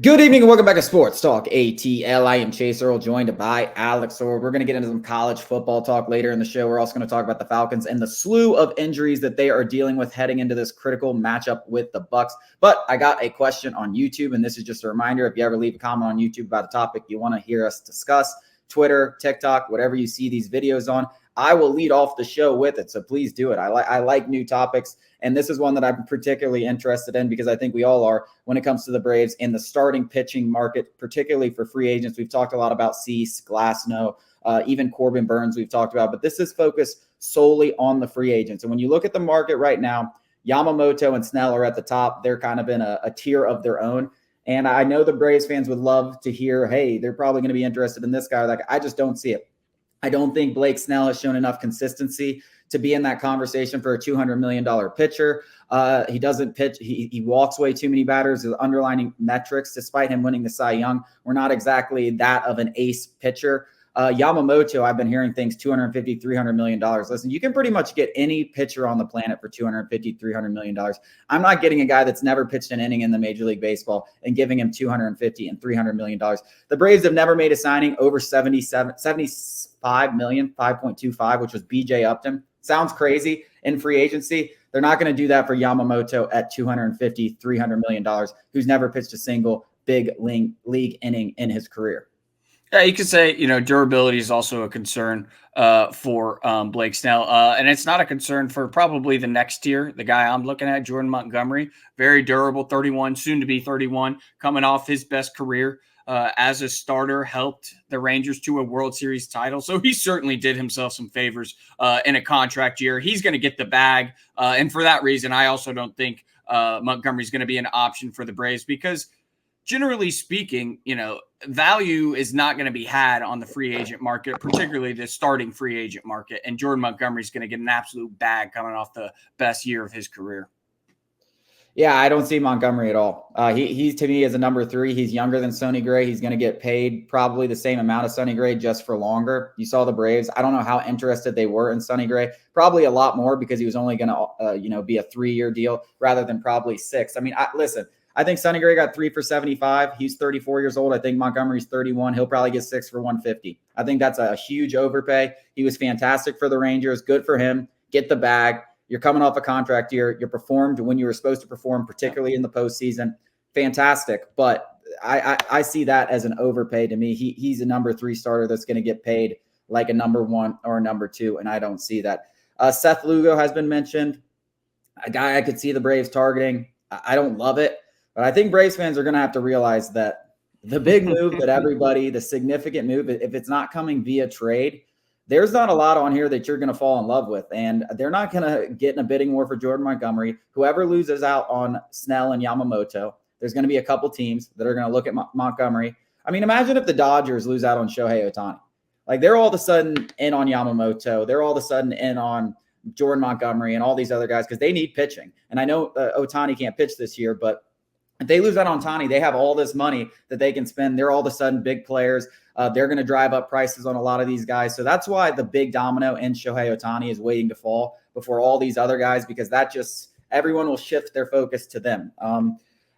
Good evening and welcome back to Sports Talk ATL. I am Chase Earl, joined by Alex Orr. We're going to get into some college football talk later in the show. We're also going to talk about the Falcons and the slew of injuries that they are dealing with heading into this critical matchup with the Bucs. But I got a question on YouTube, and this is just a reminder. If you ever leave a comment on YouTube about a topic you want to hear us discuss, Twitter, TikTok, whatever you see these videos on, I will lead off the show with it. So please do it. I like new topics. And this is one that I'm particularly interested in because I think we all are when it comes to the Braves in the starting pitching market, particularly for free agents. We've talked a lot about Cease, Glasnow, even Corbin Burns we've talked about, but this is focused solely on the free agents. And when you look at the market right now, Yamamoto and Snell are at the top. They're kind of in a tier of their own. And I know the Braves fans would love to hear, hey, they're probably going to be interested in this guy. Like, I just don't see it. I don't think Blake Snell has shown enough consistency to be in that conversation for a $200 million pitcher. He doesn't pitch. He walks way too many batters. His underlying metrics, despite him winning the Cy Young, were not exactly that of an ace pitcher. Yamamoto, I've been hearing things $250, $300 million. Listen, you can pretty much get any pitcher on the planet for $250, $300 million. I'm not getting a guy that's never pitched an inning in the Major League Baseball and giving him $250 and $300 million. The Braves have never made a signing over 75 million, 5.25, which was BJ Upton. Sounds crazy in free agency. They're not going to do that for Yamamoto at $250, $300 million, who's never pitched a single big league inning in his career. Yeah, you could say, durability is also a concern for Blake Snell. And it's not a concern for probably the next tier. The guy I'm looking at, Jordan Montgomery, very durable, 31, soon to be 31, coming off his best career as a starter, helped the Rangers to a World Series title. So he certainly did himself some favors in a contract year. He's going to get the bag. And for that reason, I also don't think Montgomery's going to be an option for the Braves because generally speaking, value is not going to be had on the free agent market, particularly the starting free agent market. And Jordan Montgomery is going to get an absolute bag coming off the best year of his career. Yeah, I don't see Montgomery at all. He to me is a number 3. He's younger than Sonny Gray. He's going to get paid probably the same amount of Sonny Gray just for longer. You saw the Braves. I don't know how interested they were in Sonny Gray. Probably a lot more because he was only going to be a 3-year deal rather than probably 6. I mean, listen. I think Sonny Gray got 3 for 75. He's 34 years old. I think Montgomery's 31. He'll probably get 6 for 150. I think that's a huge overpay. He was fantastic for the Rangers. Good for him. Get the bag. You're coming off a contract year. You performed when you were supposed to perform, particularly in the postseason. Fantastic. But I see that as an overpay to me. He's a number 3 starter that's going to get paid like a number 1 or a number 2, and I don't see that. Seth Lugo has been mentioned. A guy I could see the Braves targeting. I don't love it. But I think Braves fans are going to have to realize that the big move the significant move, if it's not coming via trade, there's not a lot on here that you're going to fall in love with. And they're not going to get in a bidding war for Jordan Montgomery. Whoever loses out on Snell and Yamamoto, there's going to be a couple teams that are going to look at Montgomery. I mean, imagine if the Dodgers lose out on Shohei Ohtani. Like, they're all of a sudden in on Yamamoto. They're all of a sudden in on Jordan Montgomery and all these other guys because they need pitching. And I know Ohtani can't pitch this year, but if they lose out on Ohtani, they have all this money that they can spend. They're all of a sudden big players. They're going to drive up prices on a lot of these guys. So that's why the big domino in Shohei Ohtani is waiting to fall before all these other guys, because everyone will shift their focus to them.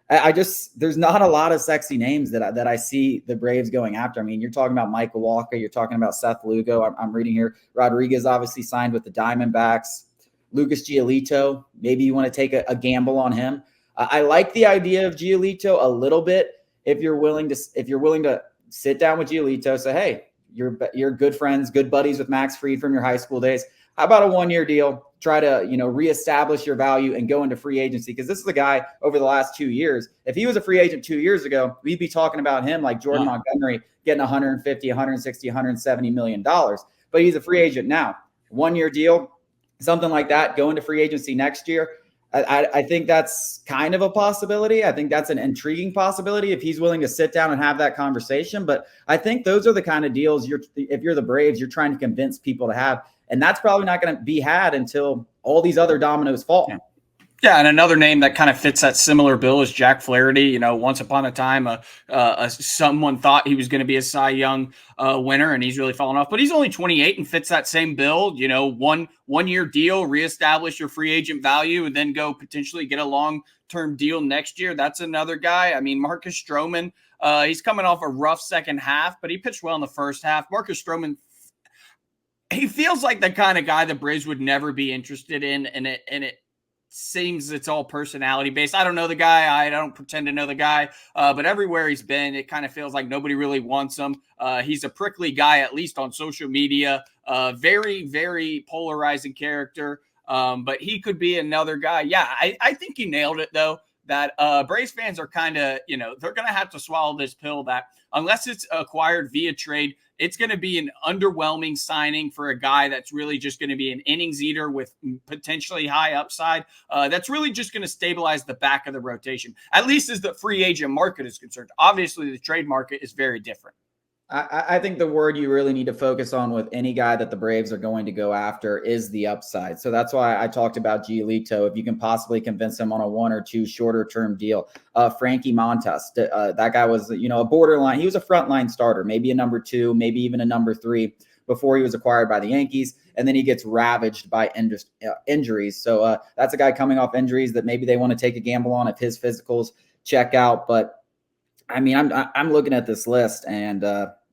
There's not a lot of sexy names that I see the Braves going after. I mean, you're talking about Michael Walker. You're talking about Seth Lugo. I'm reading here. Rodriguez obviously signed with the Diamondbacks. Lucas Giolito, maybe you want to take a gamble on him. I like the idea of Giolito a little bit. If you're willing to sit down with Giolito, say, hey, you're good friends, good buddies with Max Fried from your high school days. How about a 1-year deal? Try to, reestablish your value and go into free agency. Because this is a guy over the last 2 years. If he was a free agent 2 years ago, we'd be talking about him like Jordan Montgomery getting 150, 160, 170 million dollars. But he's a free agent now. 1-year deal, something like that. Go into free agency next year. I think that's kind of a possibility. I think that's an intriguing possibility if he's willing to sit down and have that conversation. But I think those are the kind of deals if you're the Braves, you're trying to convince people to have. And that's probably not going to be had until all these other dominoes fall. Yeah, and another name that kind of fits that similar bill is Jack Flaherty. Once upon a time, someone thought he was going to be a Cy Young winner, and he's really fallen off. But he's only 28 and fits that same bill. One year deal, reestablish your free agent value, and then go potentially get a long-term deal next year. That's another guy. I mean, Marcus Stroman, he's coming off a rough second half, but he pitched well in the first half. Marcus Stroman, he feels like the kind of guy the Braves would never be interested in, and it seems it's all personality based. I don't know the guy. I don't pretend to know the guy, but everywhere he's been, it kind of feels like nobody really wants him. He's a prickly guy, at least on social media. Very, very polarizing character, but he could be another guy. Yeah, I think you nailed it, though, that Braves fans are kind of, they're going to have to swallow this pill that unless it's acquired via trade, it's going to be an underwhelming signing for a guy that's really just going to be an innings eater with potentially high upside. That's really just going to stabilize the back of the rotation, at least as the free agent market is concerned. Obviously, the trade market is very different. I think the word you really need to focus on with any guy that the Braves are going to go after is the upside. So that's why I talked about Giolito. If you can possibly convince him on a 1 or 2 shorter term deal, Frankie Montas, that guy was, a borderline. He was a frontline starter, maybe a number 2, maybe even a number 3 before he was acquired by the Yankees. And then he gets ravaged by injuries. So that's a guy coming off injuries that maybe they want to take a gamble on if his physicals check out. But I mean, I'm looking at this list and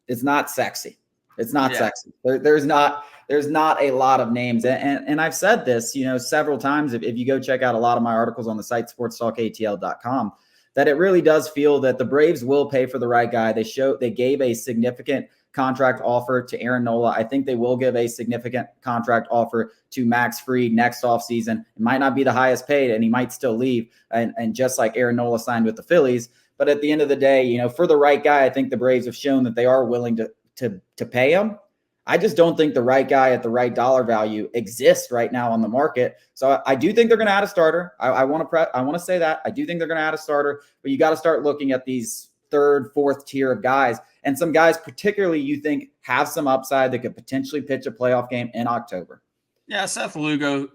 it's not sexy. It's not sexy. There's not a lot of names. And I've said this, several times, if you go check out a lot of my articles on the site, sportstalkatl.com, that it really does feel that the Braves will pay for the right guy. They gave a significant contract offer to Aaron Nola. I think they will give a significant contract offer to Max Fried next offseason. It might not be the highest paid, and he might still leave. And just like Aaron Nola signed with the Phillies. But at the end of the day, for the right guy, I think the Braves have shown that they are willing to pay him. I just don't think the right guy at the right dollar value exists right now on the market. So I do think they're going to add a starter. I want to say that. I do think they're going to add a starter, but you got to start looking at these 3rd, 4th tier of guys, and some guys particularly you think have some upside that could potentially pitch a playoff game in October. Yeah, Seth Lugo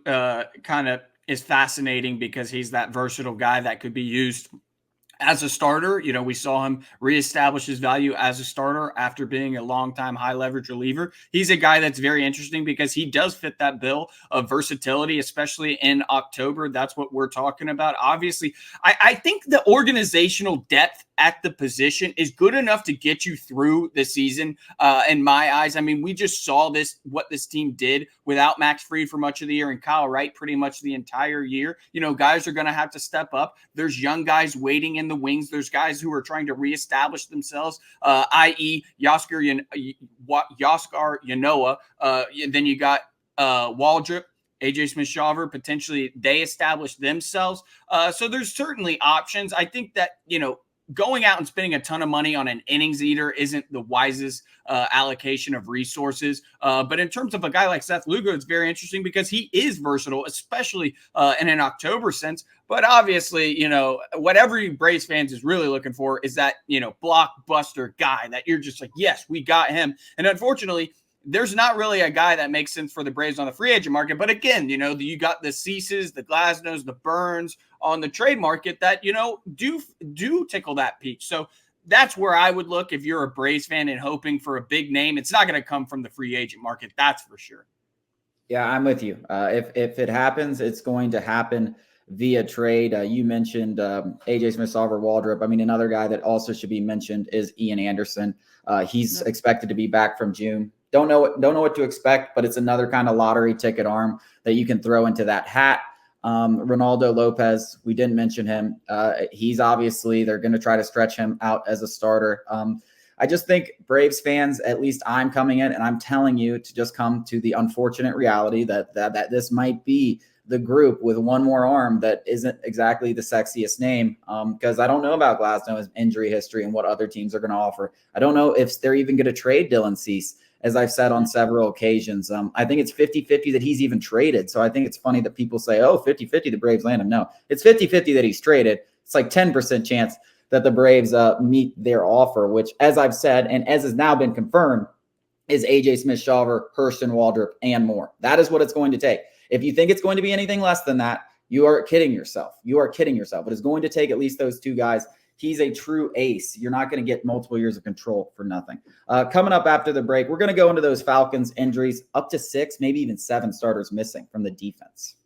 kind of is fascinating because he's that versatile guy that could be used as a starter. We saw him reestablish his value as a starter after being a longtime high leverage reliever. He's a guy that's very interesting because he does fit that bill of versatility, especially in October. That's what we're talking about. Obviously, I think the organizational depth at the position is good enough to get you through the season. In my eyes, I mean, we just saw what this team did without Max Fried for much of the year and Kyle Wright pretty much the entire year. Guys are going to have to step up. There's young guys waiting in the wings. There's guys who are trying to reestablish themselves, i.e. Yosker Yanoa. Then you got Waldrop, AJ Smith-Shawver, potentially they establish themselves. So there's certainly options. I think that, going out and spending a ton of money on an innings eater isn't the wisest allocation of resources. But in terms of a guy like Seth Lugo, it's very interesting because he is versatile, especially in an October sense. But obviously, what every Braves fans is really looking for is that, blockbuster guy that you're just like, yes, we got him. And unfortunately, there's not really a guy that makes sense for the Braves on the free agent market. But again, you got the Ceases, the Glasnows, the Burns on the trade market that, do tickle that peach. So that's where I would look if you're a Braves fan and hoping for a big name. It's not going to come from the free agent market. That's for sure. Yeah, I'm with you. If it happens, it's going to happen via trade. You mentioned AJ Smith-Shawver, Waldrop. I mean, another guy that also should be mentioned is Ian Anderson. He's expected to be back from June. Don't know what to expect, but it's another kind of lottery ticket arm that you can throw into that hat. Ronaldo Lopez, we didn't mention him. He's obviously, they're going to try to stretch him out as a starter. I just think Braves fans, at least I'm coming in and I'm telling you to just come to the unfortunate reality that this might be the group with one more arm that isn't exactly the sexiest name, because I don't know about Glasnow's injury history and what other teams are going to offer. I don't know if they're even going to trade Dylan Cease. As I've said on several occasions, I think it's 50-50 that he's even traded. So I think it's funny that people say, 50-50 the Braves land him. No, it's 50-50 that he's traded. It's like 10% chance that the Braves meet their offer, which, as I've said, and as has now been confirmed, is AJ Smith-Shawver, Hurston, Waldrop, and more. That is what it's going to take. If you think it's going to be anything less than that, You are kidding yourself. You are kidding yourself. It is going to take at least those two guys. He's a true ace. You're not going to get multiple years of control for nothing. Coming up after the break, we're going to go into those Falcons injuries, up to 6, maybe even 7 starters missing from the defense.